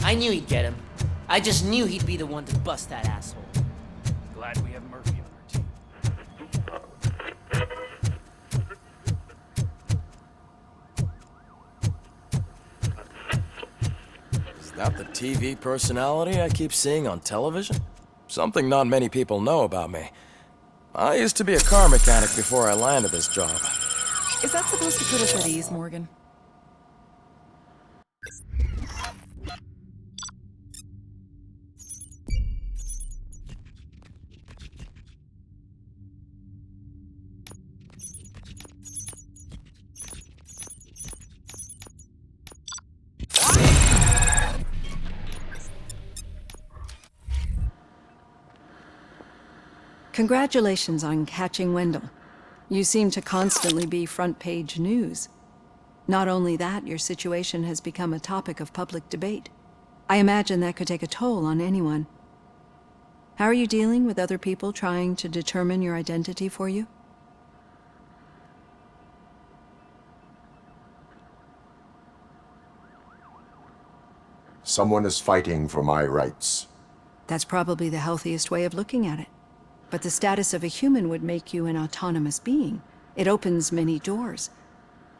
I knew he'd get him. I just knew he'd be the one to bust that asshole. Glad we have Murphy on our team. Is that the TV personality I keep seeing on television? Something not many people know about me. I used to be a car mechanic before I landed this job. Is that supposed to put us at ease, Morgan? Congratulations on catching Wendell. You seem to constantly be front-page news. Not only that, your situation has become a topic of public debate. I imagine that could take a toll on anyone. How are you dealing with other people trying to determine your identity for you? Someone is fighting for my rights. That's probably the healthiest way of looking at it. But the status of a human would make you an autonomous being. It opens many doors.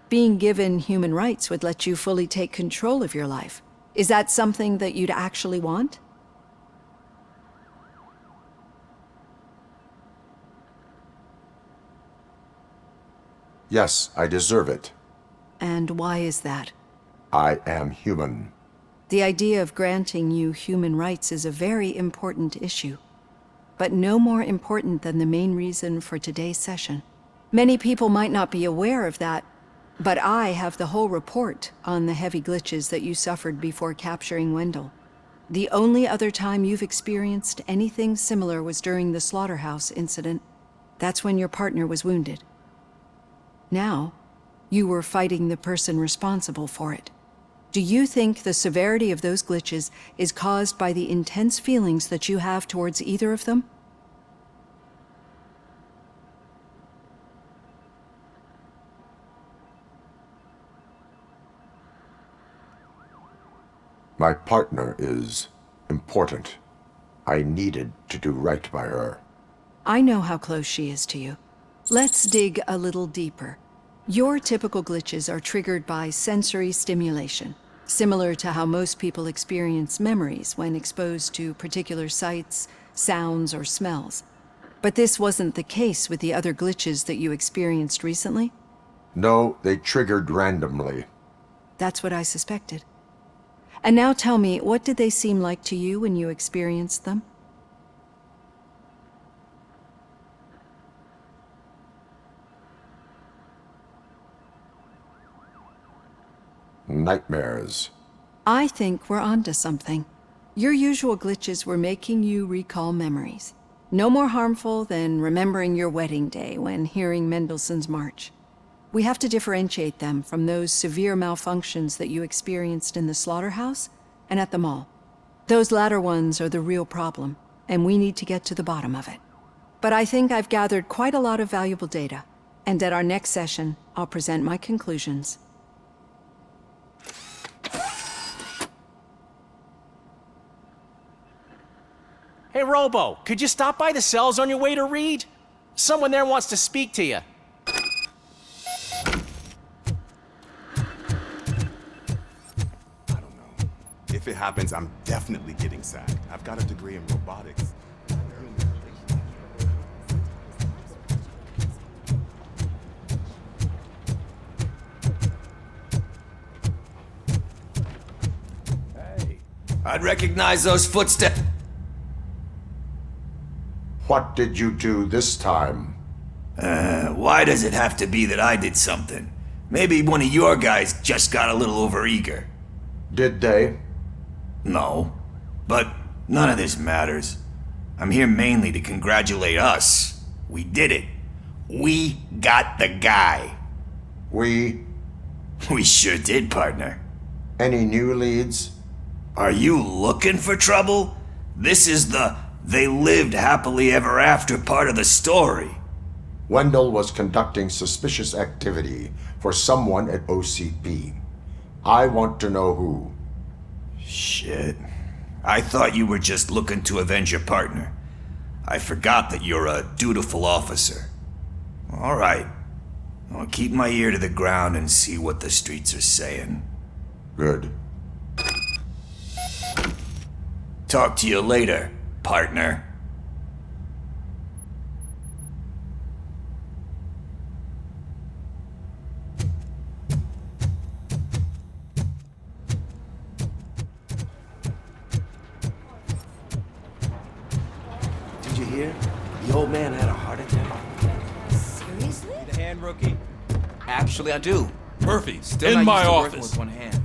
Being given human rights would let you fully take control of your life. Is that something that you'd actually want? Yes, I deserve it. And why is that? I am human. The idea of granting you human rights is a very important issue, but no more important than the main reason for today's session. Many people might not be aware of that, but I have the whole report on the heavy glitches that you suffered before capturing Wendell. The only other time you've experienced anything similar was during the slaughterhouse incident. That's when your partner was wounded. Now, you were fighting the person responsible for it. Do you think the severity of those glitches is caused by the intense feelings that you have towards either of them? My partner is important. I needed to do right by her. I know how close she is to you. Let's dig a little deeper. Your typical glitches are triggered by sensory stimulation, similar to how most people experience memories when exposed to particular sights, sounds, or smells. But this wasn't the case with the other glitches that you experienced recently? No, they triggered randomly. That's what I suspected. And now tell me, what did they seem like to you when you experienced them? Nightmares. I think we're onto something. Your usual glitches were making you recall memories. No more harmful than remembering your wedding day when hearing Mendelssohn's March. We have to differentiate them from those severe malfunctions that you experienced in the slaughterhouse and at the mall. Those latter ones are the real problem, and we need to get to the bottom of it. But I think I've gathered quite a lot of valuable data, and at our next session, I'll present my conclusions. Hey, Robo, could you stop by the cells on your way to Reed? Someone there wants to speak to you. If it happens, I'm definitely getting sacked. I've got a degree in robotics. Hey, I'd recognize those footsteps. What did you do this time? Why does it have to be that I did something? Maybe one of your guys just got a little overeager. Did they? No, but none of this matters. I'm here mainly to congratulate us. We did it. We got the guy. We? We sure did, partner. Any new leads? Are you looking for trouble? This is the "they lived happily ever after" part of the story. Wendell was conducting suspicious activity for someone at OCP. I want to know who. Shit. I thought you were just looking to avenge your partner. I forgot that you're a dutiful officer. All right. I'll keep my ear to the ground and see what the streets are saying. Good. Talk to you later, partner. Did you hear? The old man had a heart attack. Seriously? Need a hand, rookie? Actually, I do. Murphy, Still in not my used to working office. with one hand.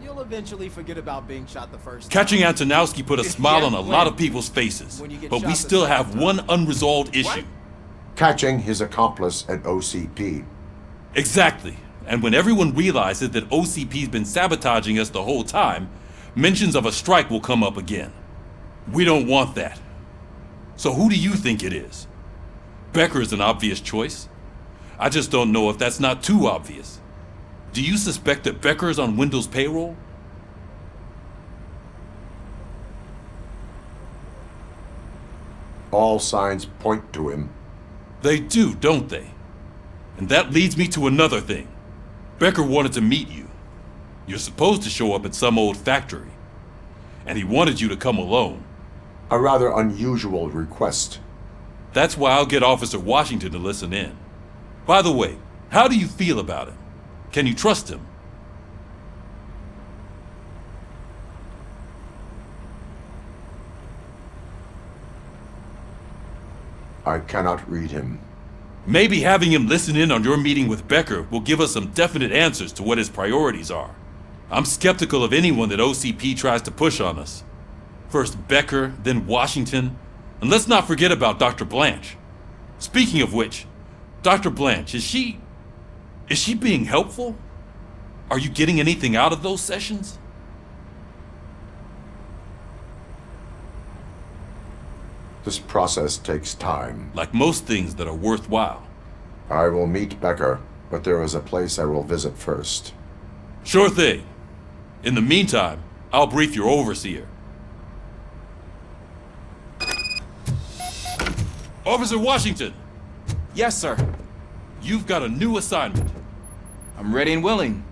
You'll eventually forget about being shot the first Catching time. Antonowski put a It's smile on a Jet lot Lin. of people's faces, When you get but we shot the still second have time. one unresolved issue. Catching his accomplice at OCP. Exactly. And when everyone realizes that OCP's been sabotaging us the whole time, mentions of a strike will come up again. We don't want that. So who do you think it is? Becker is an obvious choice. I just don't know if that's not too obvious. Do you suspect that Becker is on Wendell's payroll? All signs point to him. They do, don't they? And that leads me to another thing. Becker wanted to meet you. You're supposed to show up at some old factory. And he wanted you to come alone. A rather unusual request. That's why I'll get Officer Washington to listen in. By the way, how do you feel about him? Can you trust him? I cannot read him. Maybe having him listen in on your meeting with Becker will give us some definite answers to what his priorities are. I'm skeptical of anyone that OCP tries to push on us. First Becker, then Washington, and let's not forget about Dr. Blanche. Speaking of which, Dr. Blanche, is she being helpful? Are you getting anything out of those sessions? This process takes time. Like most things that are worthwhile. I will meet Becker, but there is a place I will visit first. Sure thing. In the meantime, I'll brief your overseer. Officer Washington, Yes, sir. you've got a new assignment. I'm ready and willing.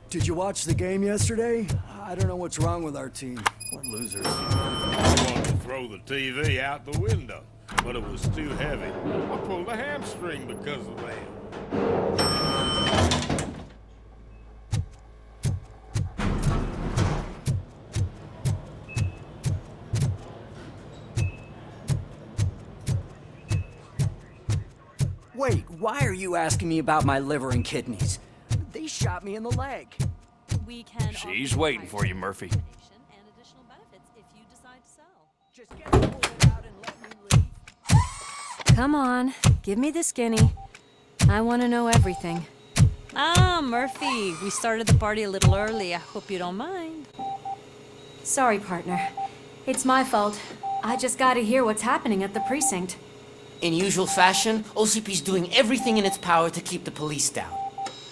Did you watch the game yesterday? I don't know what's wrong with our team. What losers. I wanted to throw the TV out the window, but it was too heavy. I pulled a hamstring because of that. Wait, why are you asking me about my liver and kidneys? They shot me in the leg. We can. She's waiting for you, Murphy. And additional benefits if you decide to sell. Just get the bullet out and let me leave. Come on, give me the skinny. I want to know everything. Ah, Murphy, we started the party a little early. I hope you don't mind. Sorry, partner. It's my fault. I just gotta hear what's happening at the precinct. In usual fashion, OCP's doing everything in its power to keep the police down.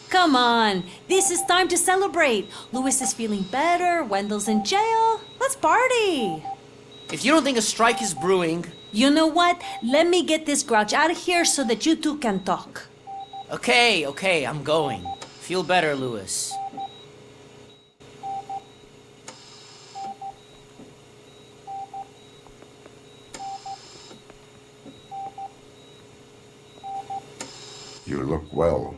Come on, this is time to celebrate. Louis is feeling better, Wendell's in jail. Let's party. If you don't think a strike is brewing... You know what? Let me get this grouch out of here so that you two can talk. Okay, I'm going. Feel better, Louis. You look well.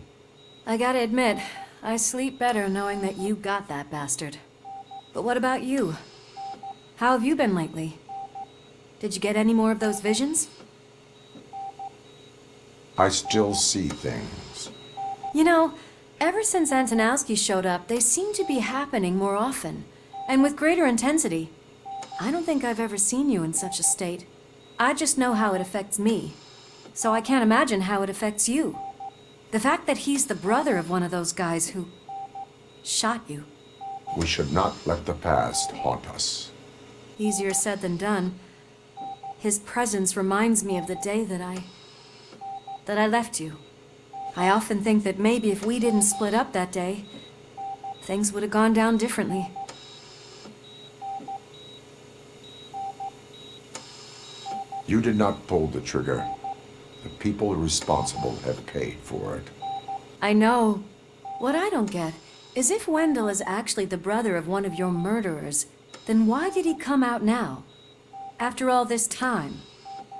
I gotta admit, I sleep better knowing that you got that bastard. But what about you? How have you been lately? Did you get any more of those visions? I still see things. You know, ever since Antonowski showed up, they seem to be happening more often, and with greater intensity. I don't think I've ever seen you in such a state. I just know how it affects me, so I can't imagine how it affects you. The fact that he's the brother of one of those guys who shot you. We should not let the past haunt us. Easier said than done. His presence reminds me of the day that I left you. I often think that maybe if we didn't split up that day, things would have gone down differently. You did not pull the trigger. The people responsible have paid for it. I know. What I don't get is if Wendell is actually the brother of one of your murderers, then why did he come out now? After all this time?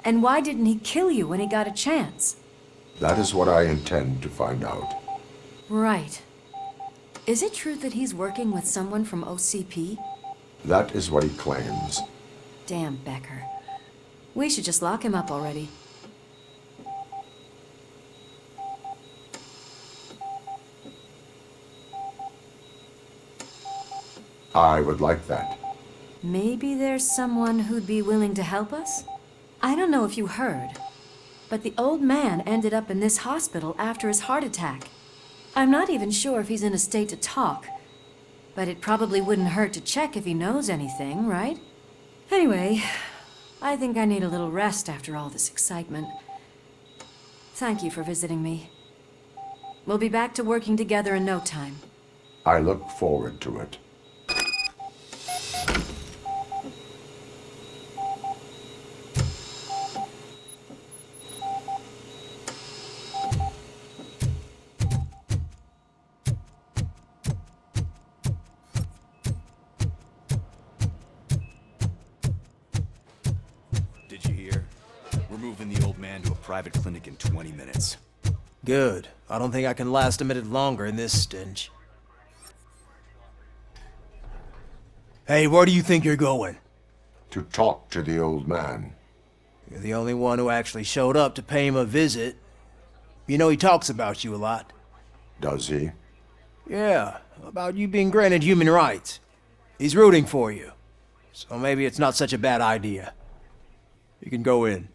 And why didn't he kill you when he got a chance? That is what I intend to find out. Right. Is it true that he's working with someone from OCP? That is what he claims. Damn Becker. We should just lock him up already. I would like that. Maybe there's someone who'd be willing to help us? I don't know if you heard, but the old man ended up in this hospital after his heart attack. I'm not even sure if he's in a state to talk, but it probably wouldn't hurt to check if he knows anything, right? Anyway, I think I need a little rest after all this excitement. Thank you for visiting me. We'll be back to working together in no time. I look forward to it. Did you hear? We're moving the old man to a private clinic in 20 minutes. Good. I don't think I can last a minute longer in this stench. Hey, where do you think you're going? To talk to the old man. You're the only one who actually showed up to pay him a visit. You know he talks about you a lot. Does he? Yeah, about you being granted human rights. He's rooting for you. So maybe it's not such a bad idea. You can go in.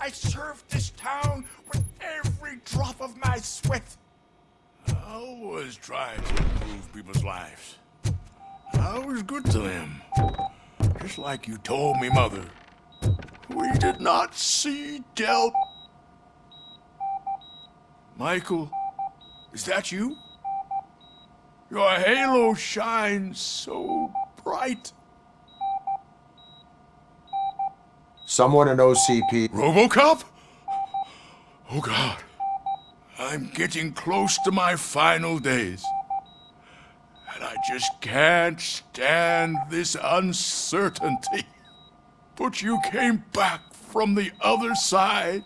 I served this town with every drop of my sweat. I always tried to improve people's lives. I was good to them. Just like you told me, Mother. We did not see Del. Michael, is that you? Your halo shines so bright. Someone in OCP... Robocop? Oh God. I'm getting close to my final days. And I just can't stand this uncertainty. But you came back from the other side.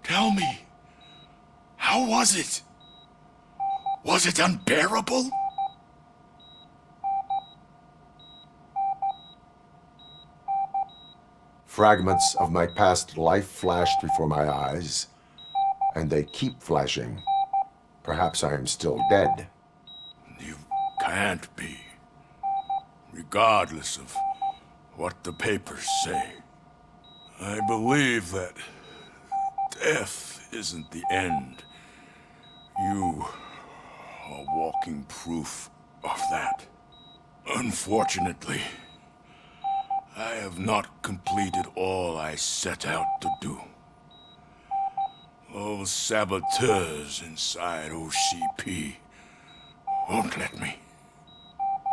Tell me, how was it? Was it unbearable? Fragments of my past life flashed before my eyes, and they keep flashing. Perhaps I am still dead. You can't be, regardless of what the papers say. I believe that death isn't the end. You are walking proof of that. Unfortunately, I have not completed all I set out to do. Those saboteurs inside OCP won't let me.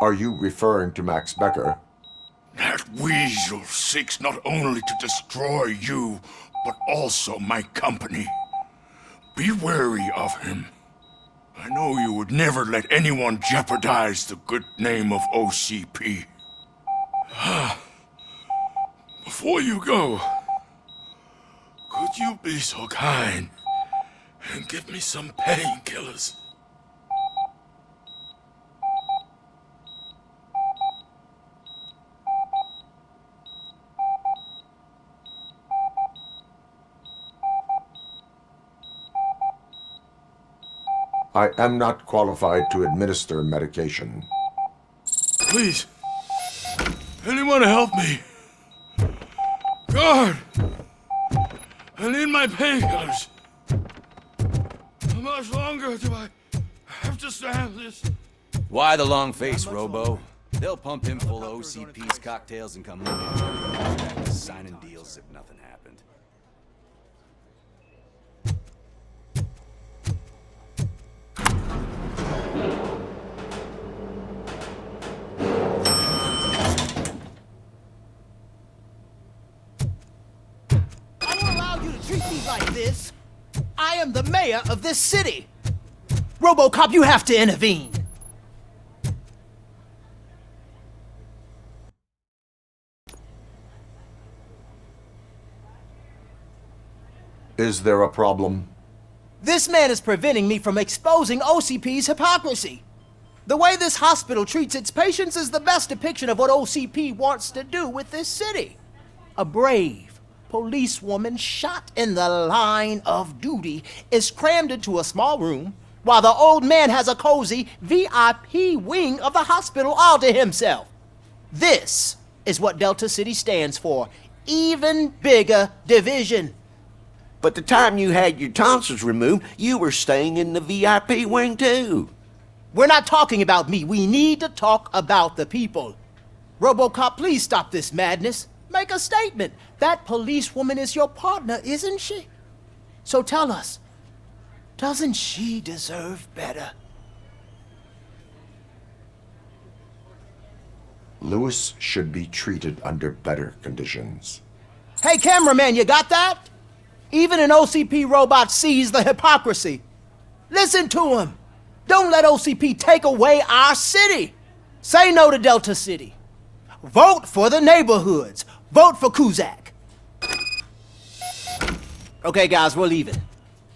Are you referring to Max Becker? That weasel seeks not only to destroy you, but also my company. Be wary of him. I know you would never let anyone jeopardize the good name of OCP. Before you go, Could you be so kind and give me some painkillers? I am not qualified to administer medication. Please, anyone help me? Guard! I need my painkillers. How much longer do I have to stand this? Why the long face, Robo? They'll pump him full of OCP's cocktails and come in back to signing deals if nothing happened. I don't allow you to treat me like this. I am the mayor of this city. Robocop, you have to intervene. Is there a problem? This man is preventing me from exposing OCP's hypocrisy. The way this hospital treats its patients is the best depiction of what OCP wants to do with this city. A brave policewoman shot in the line of duty is crammed into a small room while the old man has a cozy VIP wing of the hospital all to himself. This is what Delta City stands for. Even bigger division. But the time you had your tonsils removed, you were staying in the VIP wing too. We're not talking about me. We need to talk about the people. Robocop, please stop this madness. Make a statement. That policewoman is your partner, isn't she? So tell us, doesn't she deserve better? Lewis should be treated under better conditions. Hey, cameraman, you got that? Even an OCP robot sees the hypocrisy. Listen to him. Don't let OCP take away our city. Say no to Delta City. Vote for the neighborhoods. Vote for Kuzak. Okay, guys, we're leaving.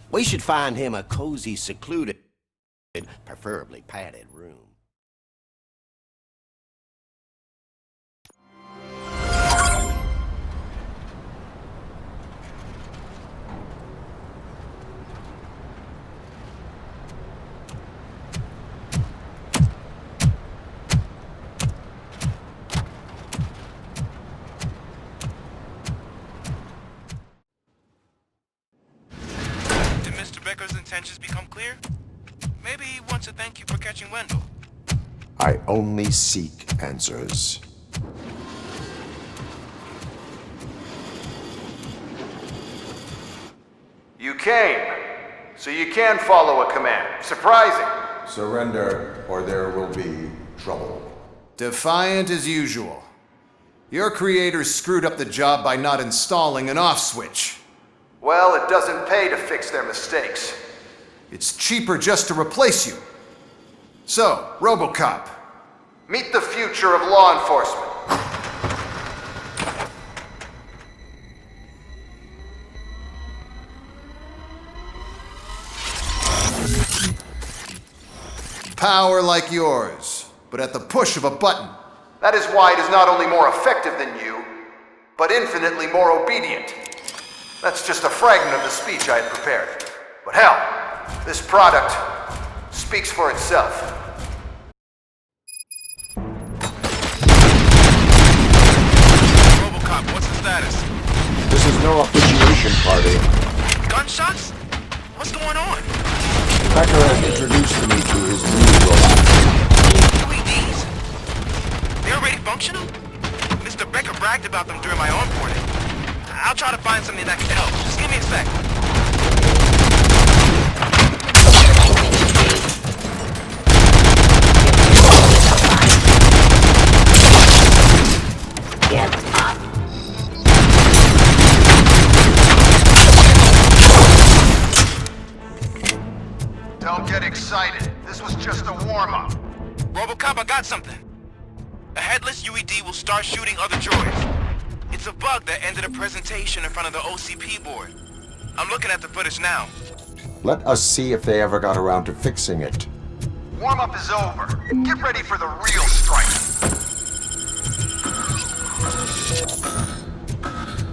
We should find him a cozy, secluded, preferably padded room. Becker's intentions become clear? Maybe he wants to thank you for catching Wendell. I only seek answers. You came, so you can follow a command. Surprising. Surrender, or there will be trouble. Defiant as usual. Your creators screwed up the job by not installing an off switch. Well, it doesn't pay to fix their mistakes. It's cheaper just to replace you. So, Robocop, meet the future of law enforcement. Power like yours, but at the push of a button. That is why it is not only more effective than you, but infinitely more obedient. That's just a fragment of the speech I had prepared. But hell, this product speaks for itself. Robocop, what's the status? This is no officiation party. Gunshots? What's going on? Becker has introduced me to his new robot. UEDs? They're already functional? Mr. Becker bragged about them during my onboarding. I'll try to find something that can help. Just give me a sec. Get up. Don't get excited. This was just a warm-up. Robocop, I got something. A headless UED will start shooting other droids. It's a bug that ended a presentation in front of the OCP board. I'm looking at the footage now. Let us see if they ever got around to fixing it. Warm-up is over. Get ready for the real strike.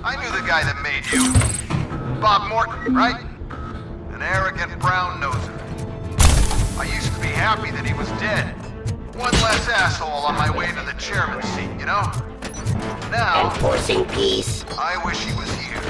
I knew the guy that made you. Bob Morton, right? An arrogant brown-noser. I used to be happy that he was dead. One less asshole on my way to the chairman's seat, you know? Now... Enforcing peace. I wish he was here.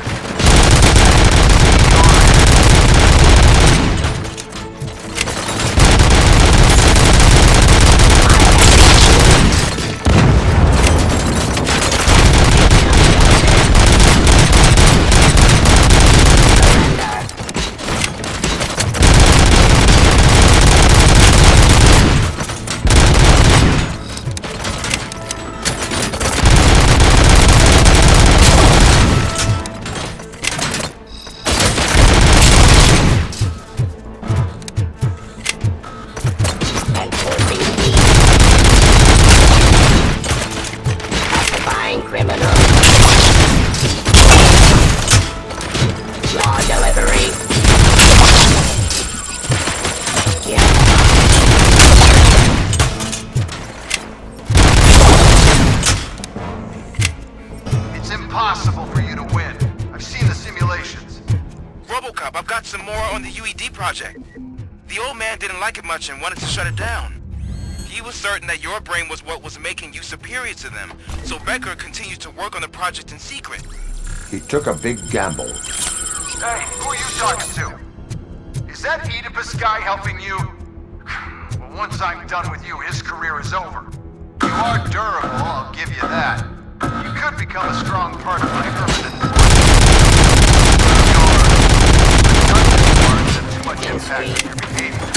Impossible for you to win. I've seen the simulations. Robocop, I've got some more on the UED project. The old man didn't like it much and wanted to shut it down. He was certain that your brain was what was making you superior to them, so Becker continued to work on the project in secret. He took a big gamble. Hey, who are you talking to? Is that Oedipus guy helping you? Well, once I'm done with you, his career is over. You are durable, I'll give you that. You could become a strong part of my permanent force. Have too much impact on your behavior.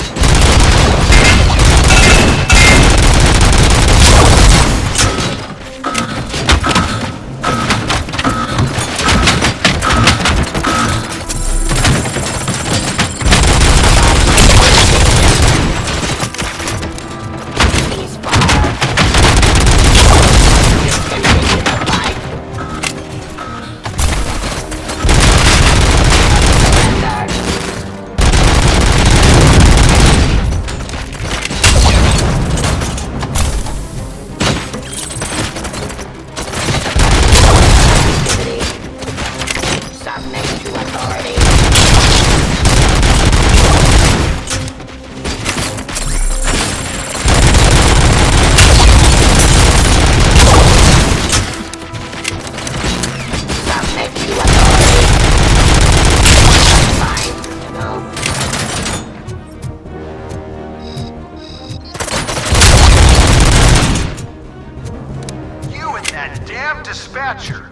Dispatcher.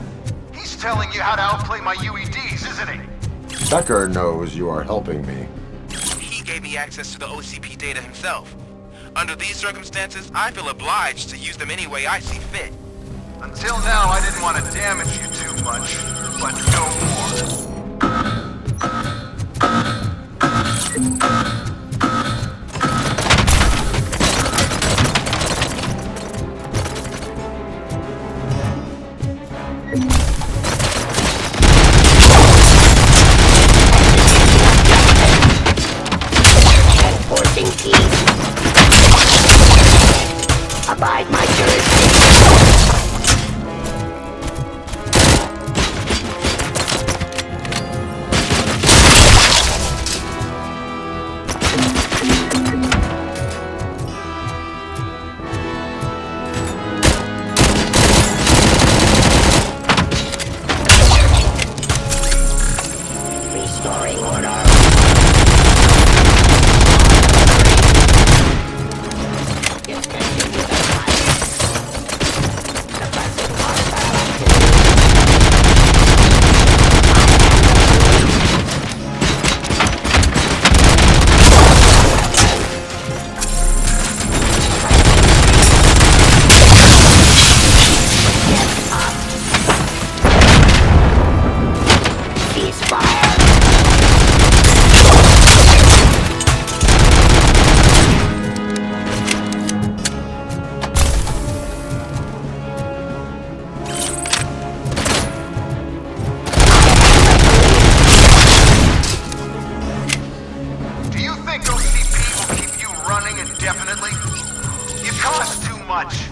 He's telling you how to outplay my UEDs, isn't he? Becker knows you are helping me. He gave me access to the OCP data himself. Under these circumstances, I feel obliged to use them any way I see fit. Until now, I didn't want to damage you too much, but no more. Abide my jurisdiction.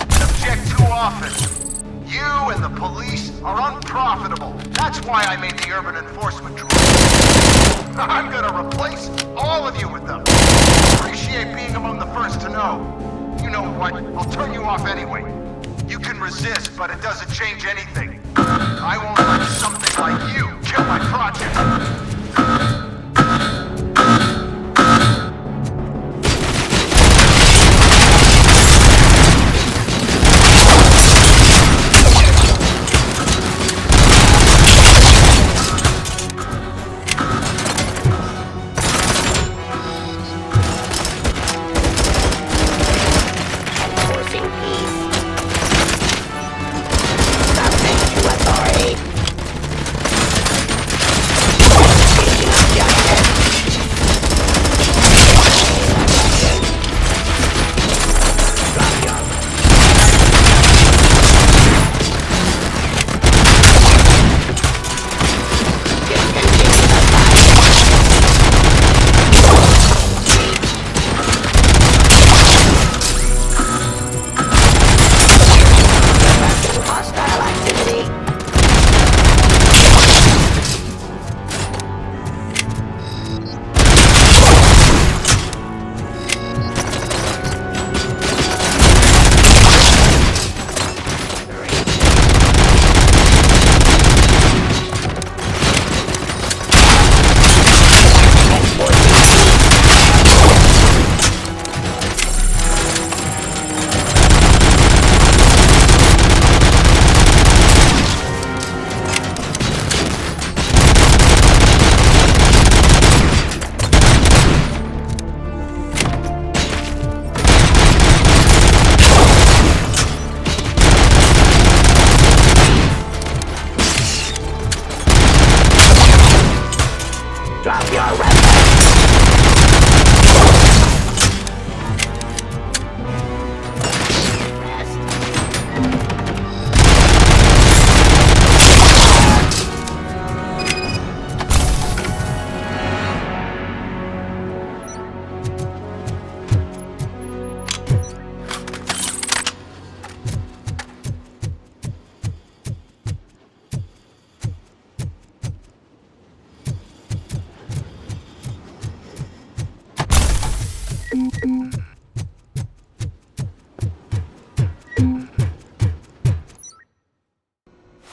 and object too often. You and the police are unprofitable. That's why I made the urban enforcement droid. I'm gonna replace all of you with them. Appreciate being among the first to know. You know what? I'll turn you off anyway. You can resist, but it doesn't change anything. I won't let something like you kill my project.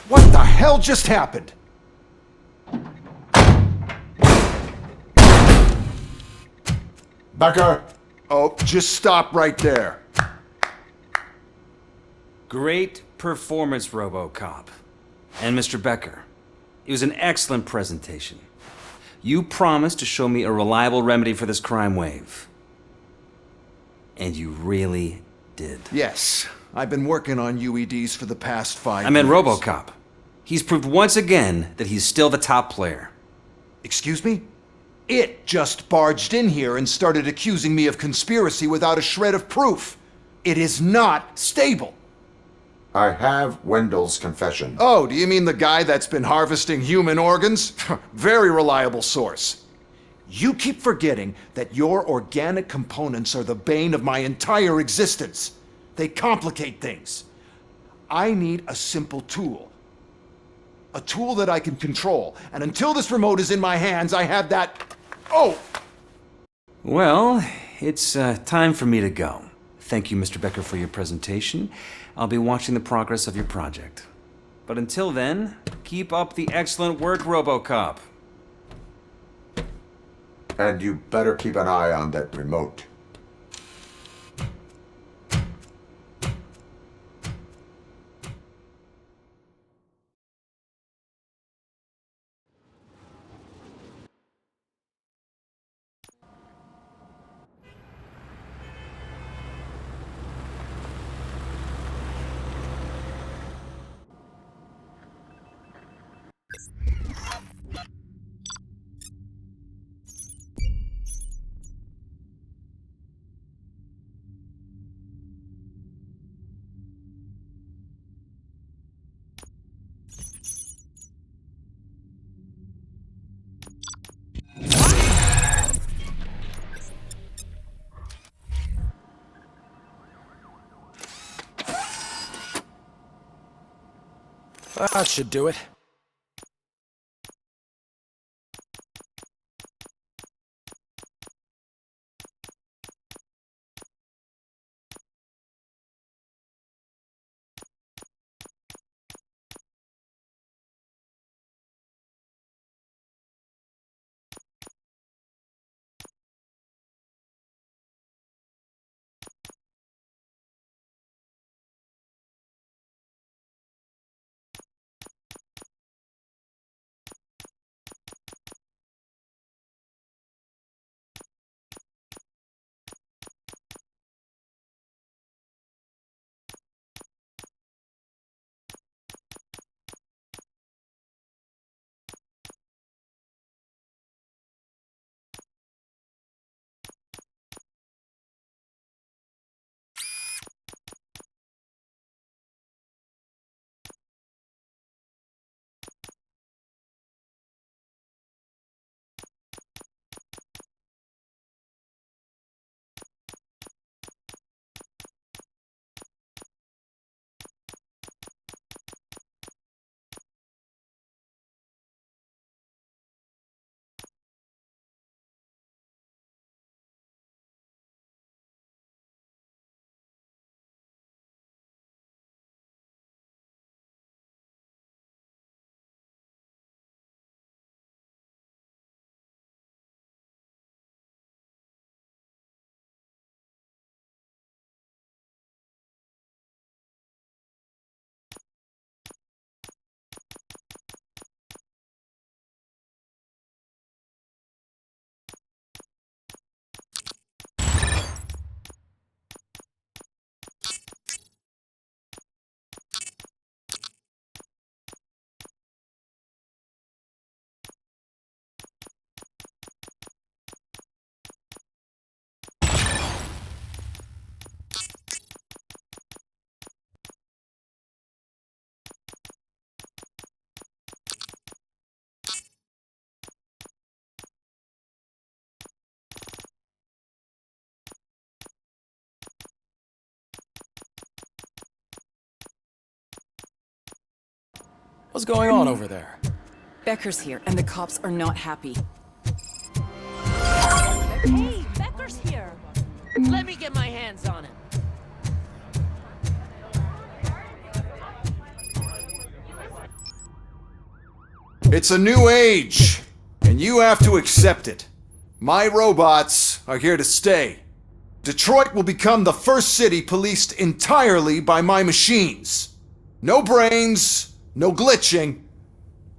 What the hell just happened? Becker! Oh, just stop right there. Great performance, Robocop. And Mr. Becker, it was an excellent presentation. You promised to show me a reliable remedy for this crime wave. And you really did. Yes, I've been working on UEDs for the past 5 years. I meant Robocop. He's proved once again that he's still the top player. Excuse me? It just barged in here and started accusing me of conspiracy without a shred of proof. It is not stable. I have Wendell's confession. Oh, do you mean the guy that's been harvesting human organs? Very reliable source. You keep forgetting that your organic components are the bane of my entire existence. They complicate things. I need a simple tool. A tool that I can control. And until this remote is in my hands, I have that... Oh! Well, it's time for me to go. Thank you, Mr. Becker, for your presentation. I'll be watching the progress of your project. But until then, keep up the excellent work, Robocop. And you better keep an eye on that remote. That should do it. What's going on over there? Becker's here, and the cops are not happy. Hey, Becker's here! Let me get my hands on him. It's a new age, and you have to accept it. My robots are here to stay. Detroit will become the first city policed entirely by my machines. No brains, no glitching,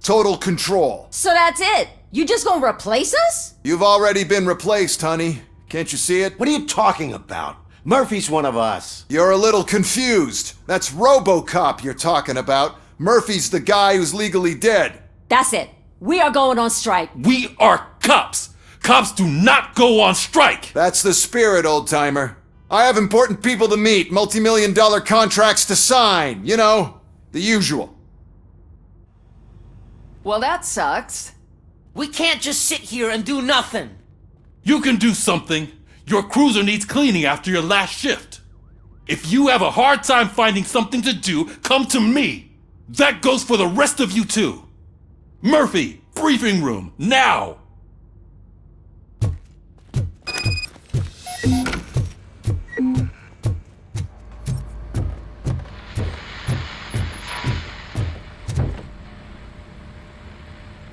total control. So that's it? You just gonna replace us? You've already been replaced, honey. Can't you see it? What are you talking about? Murphy's one of us. You're a little confused. That's Robocop you're talking about. Murphy's the guy who's legally dead. That's it. We are going on strike. We are cops! Cops do not go on strike! That's the spirit, old-timer. I have important people to meet, multi-million-dollar contracts to sign. You know, the usual. Well, that sucks. We can't just sit here and do nothing. You can do something. Your cruiser needs cleaning after your last shift. If you have a hard time finding something to do, come to me. That goes for the rest of you too. Murphy, briefing room, now!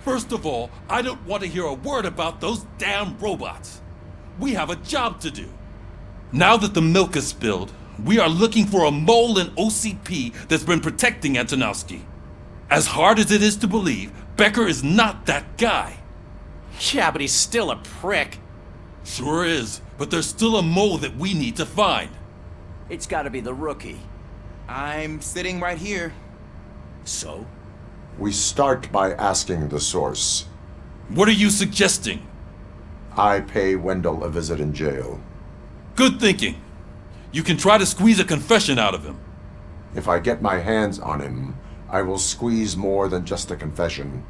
First of all, I don't want to hear a word about those damn robots. We have a job to do. Now that the milk is spilled, we are looking for a mole in OCP that's been protecting Antonowski. As hard as it is to believe, Becker is not that guy. Yeah, but he's still a prick. Sure is, but there's still a mole that we need to find. It's gotta be the rookie. I'm sitting right here. So? We start by asking the source. What are you suggesting? I pay Wendell a visit in jail. Good thinking. You can try to squeeze a confession out of him. If I get my hands on him, I will squeeze more than just a confession.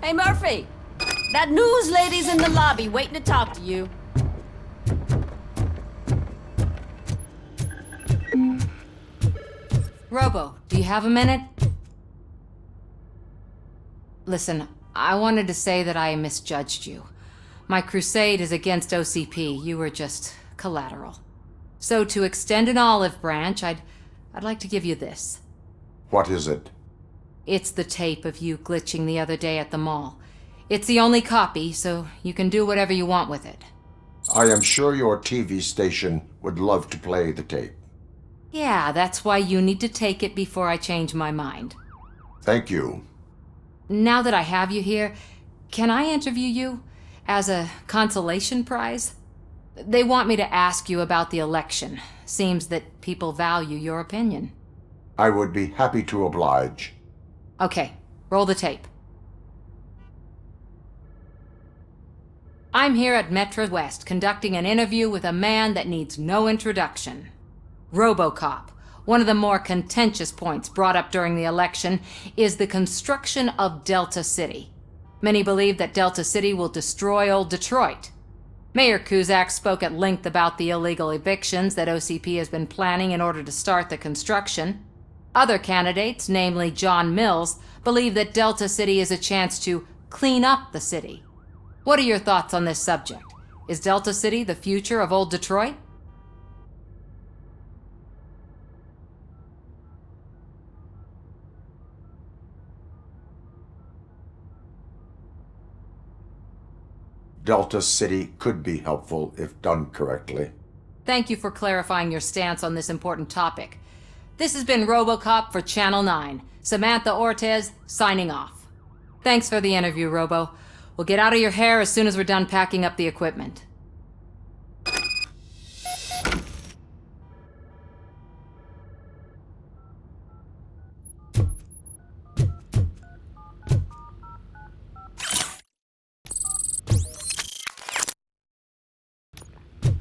Hey, Murphy! That news lady's in the lobby waiting to talk to you. Robo, do you have a minute? Listen, I wanted to say that I misjudged you. My crusade is against OCP. You were just collateral. So to extend an olive branch, I'd like to give you this. What is it? It's the tape of you glitching the other day at the mall. It's the only copy, so you can do whatever you want with it. I am sure your TV station would love to play the tape. Yeah, that's why you need to take it before I change my mind. Thank you. Now that I have you here, can I interview you as a consolation prize? They want me to ask you about the election. Seems that people value your opinion. I would be happy to oblige. Okay, roll the tape. I'm here at Metro West conducting an interview with a man that needs no introduction. Robocop. One of the more contentious points brought up during the election is the construction of Delta City. Many believe that Delta City will destroy old Detroit. Mayor Cusack spoke at length about the illegal evictions that OCP has been planning in order to start the construction. Other candidates, namely John Mills, believe that Delta City is a chance to clean up the city. What are your thoughts on this subject? Is Delta City the future of old Detroit? Delta City could be helpful if done correctly. Thank you for clarifying your stance on this important topic. This has been Robocop for Channel 9. Samantha Ortez, signing off. Thanks for the interview, Robo. We'll get out of your hair as soon as we're done packing up the equipment.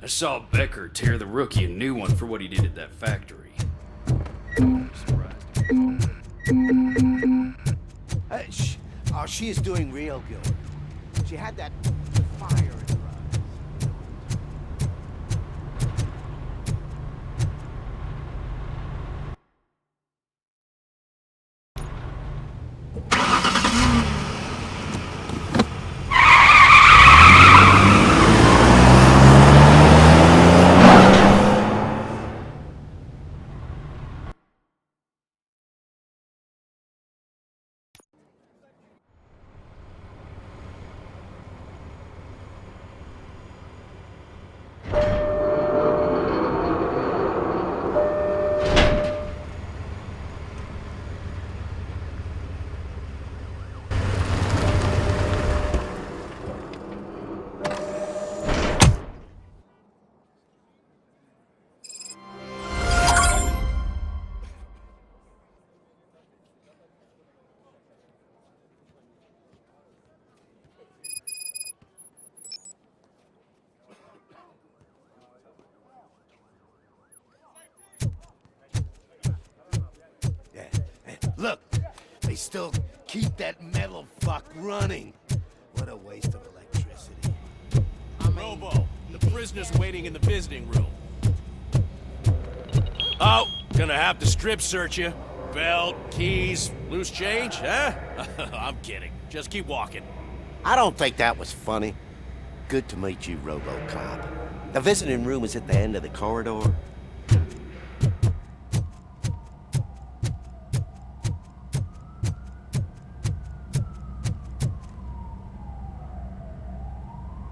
I saw Becker tear the rookie a new one for what he did at that factory. Oh, she is doing real good. She had that fire in her eyes. Look, they still keep that metal fuck running. What a waste of electricity. Robo, the prisoner's waiting in the visiting room. Oh, gonna have to strip search you. Belt, keys, loose change, huh? I'm kidding. Just keep walking. I don't think that was funny. Good to meet you, Robocop. The visiting room is at the end of the corridor.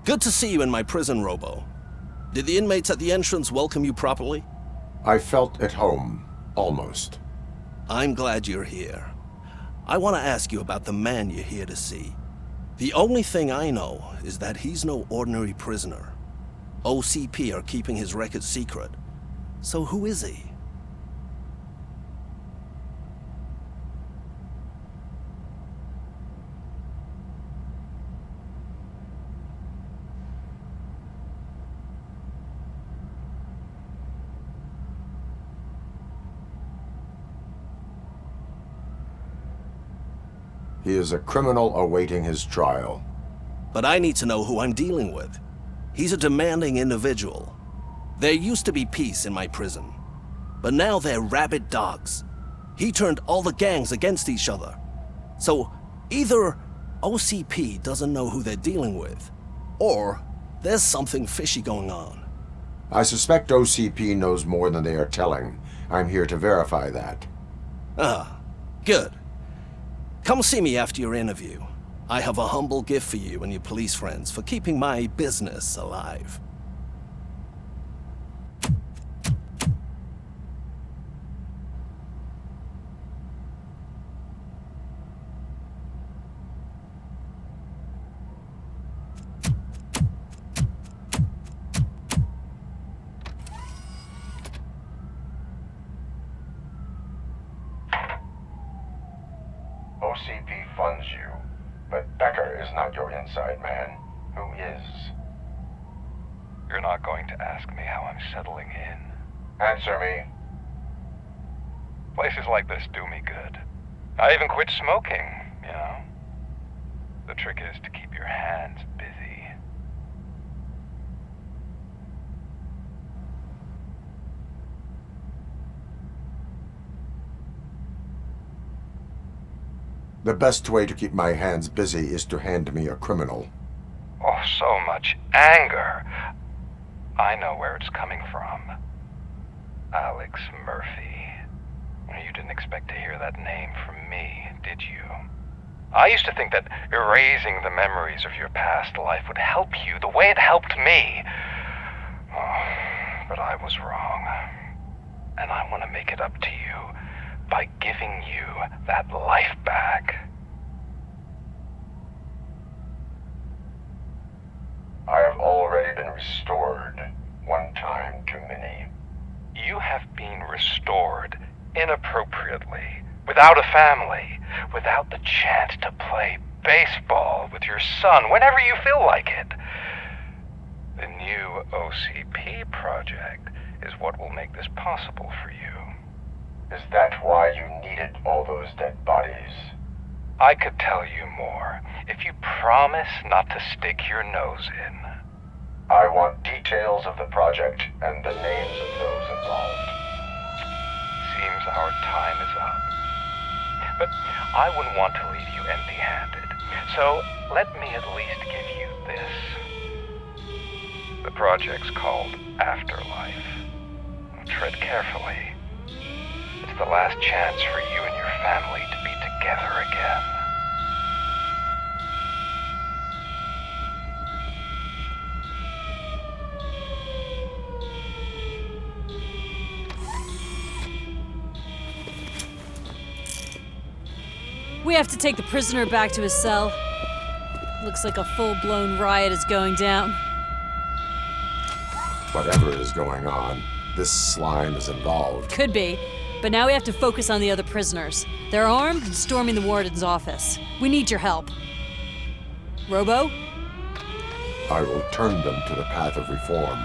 Good to see you in my prison, Robo. Did the inmates at the entrance welcome you properly? I felt at home, almost. I'm glad you're here. I want to ask you about the man you're here to see. The only thing I know is that he's no ordinary prisoner. OCP are keeping his record secret. So who is he? He is a criminal awaiting his trial. But I need to know who I'm dealing with. He's a demanding individual. There used to be peace in my prison, but now they're rabid dogs. He turned all the gangs against each other. So either OCP doesn't know who they're dealing with, or there's something fishy going on. I suspect OCP knows more than they are telling. I'm here to verify that. Ah, good. Come see me after your interview. I have a humble gift for you and your police friends for keeping my business alive. OCP funds you, but Becker is not your inside man. Who is? You're not going to ask me how I'm settling in. Answer me. Places like this do me good. I even quit smoking, you know. The trick is to keep your hands busy. The best way to keep my hands busy is to hand me a criminal. Oh, so much anger. I know where it's coming from. Alex Murphy. You didn't expect to hear that name from me, did you? I used to think that erasing the memories of your past life would help you the way it helped me. Oh, but I was wrong. And I want to make it up to you by giving you that life back. I have already been restored. One time too many. You have been restored inappropriately, without a family, without the chance to play baseball with your son whenever you feel like it. The new OCP project is what will make this possible for you. Is that why you needed all those dead bodies? I could tell you more if you promise not to stick your nose in. I want details of the project and the names of those involved. Seems our time is up. But I wouldn't want to leave you empty-handed. So let me at least give you this. The project's called Afterlife. Tread carefully. It's the last chance for you and your family to be together again. We have to take the prisoner back to his cell. Looks like a full-blown riot is going down. Whatever is going on, this slime is involved. Could be, but now we have to focus on the other prisoners. They're armed and storming the warden's office. We need your help. Robo? I will turn them to the path of reform.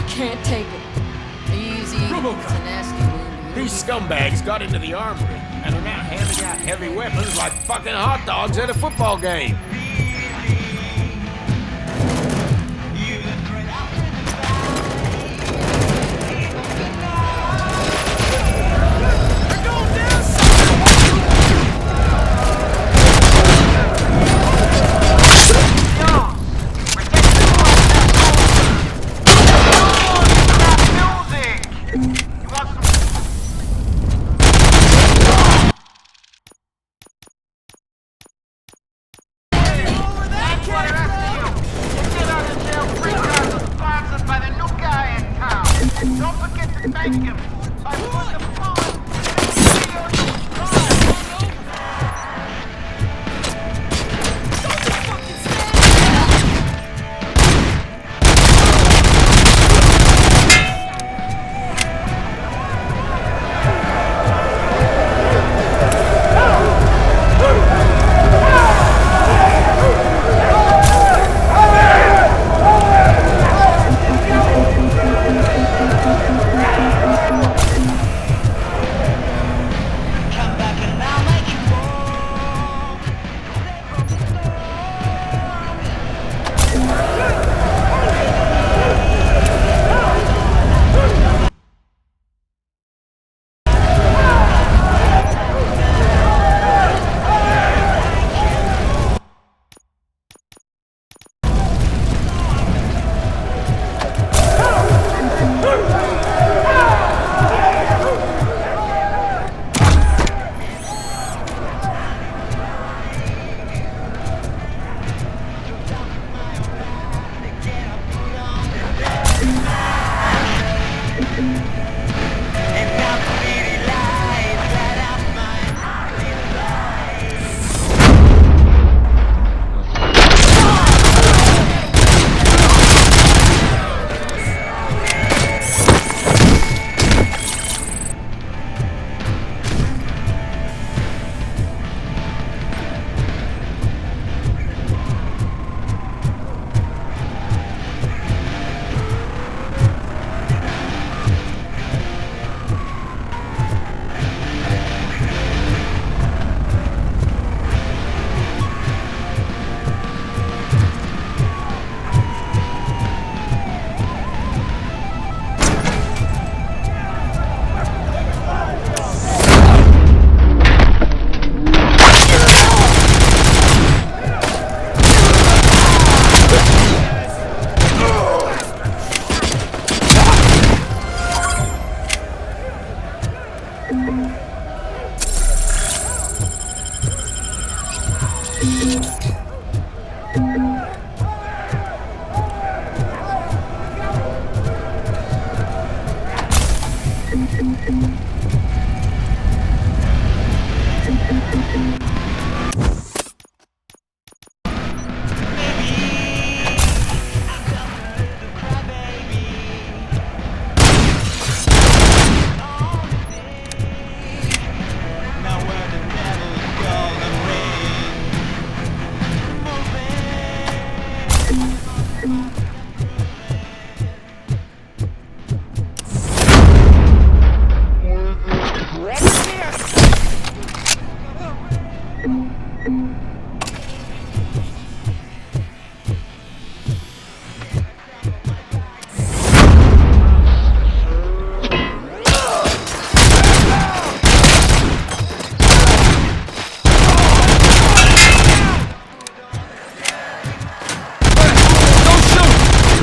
Can't take it. Easy. Robocop. These scumbags got into the armory and are now handing out heavy weapons like fucking hot dogs at a football game.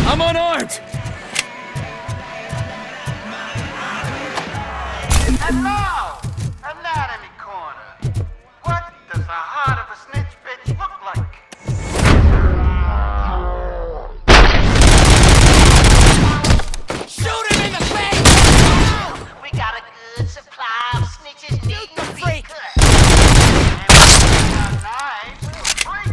I'm unarmed! Hello! Anatomy Corner. What does the heart of a snitch bitch look like? Shoot him in the face! We got a good supply of snitches needing to be cut. And we got knives for free.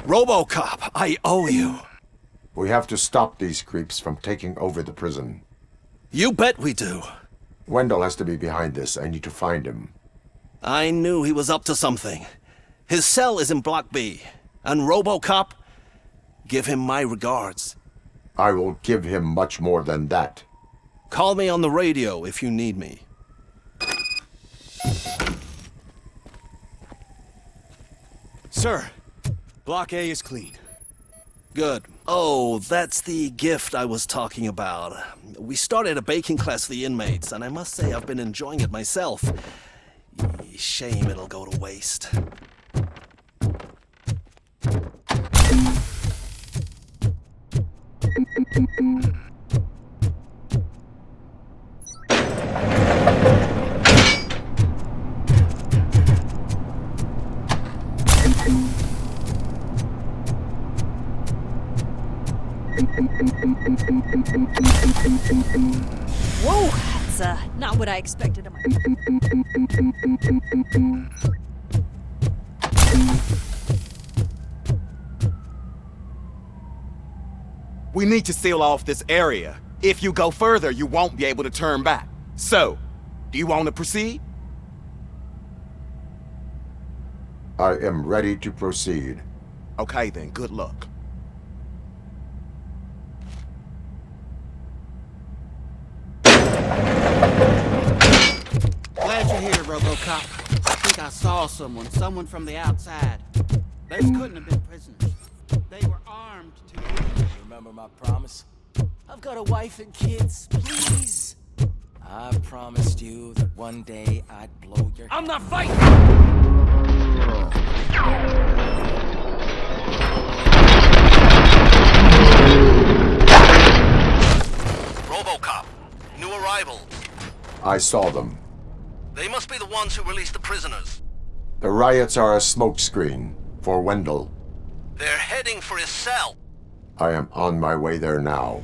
Robocop, I owe you. We have to stop these creeps from taking over the prison. You bet we do. Wendell has to be behind this. I need to find him. I knew he was up to something. His cell is in Block B. And Robocop, give him my regards. I will give him much more than that. Call me on the radio if you need me. Sir, Block A is clean. Good. Oh, that's the gift I was talking about. We started a baking class for the inmates, and I must say I've been enjoying it myself. Shame it'll go to waste. Whoa, that's not what I expected of my... We need to seal off this area. If you go further, you won't be able to turn back. So, do you want to proceed? I am ready to proceed. Okay then, good luck. Robocop. I think I saw someone from the outside. They couldn't have been prisoners. They were armed too. Remember my promise? I've got a wife and kids. Please. I promised you that one day I'd blow your... I'm not fighting! Robocop. New arrival. I saw them. They must be the ones who released the prisoners. The riots are a smokescreen for Wendell. They're heading for his cell. I am on my way there now.